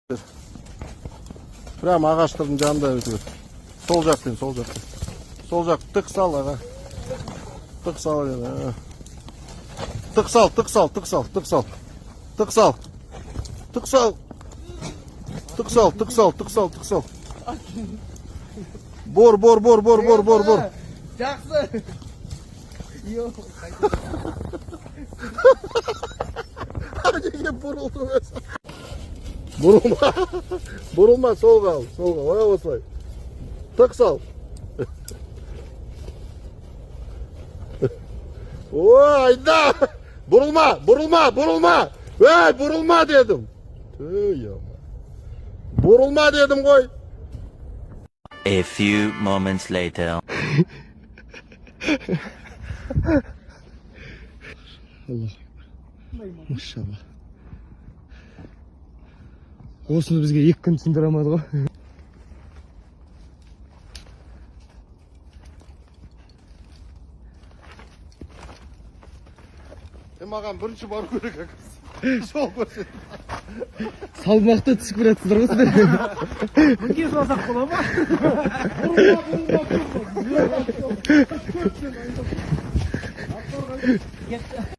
Прямо ағаштардың жанында өтіп. Сол жақпен, сол жақпен. Сол жақ тық сал аға. Тық сал еді. Тық сал, тық сал, тық сал, тық сал. Тық сал. Тық сал. Тық сал, тық сал, тық сал, тық сал. Бор, бор, бор, бор, бор, бор, бор. Жақсы. Йо. Неге бұрылды өз? Бұрылма. Бұрылма, солға ал, солға. Оя осылай. Тық сал. Ой, айда! Бұрылма, бұрылма, бұрылма! Ей, бұрылма дедім. Бұрылма дедім ғой. A few moments later. Allah. Maşallah. Осыны бізге 2 күн түсіндіре алмады ғой. Маған бірінші бару керек әкіз. Жол көрсет. Салмақты түсіп біратсыздар ғой сіздер. Бірге сұрасақ бола ма? Бұрылма.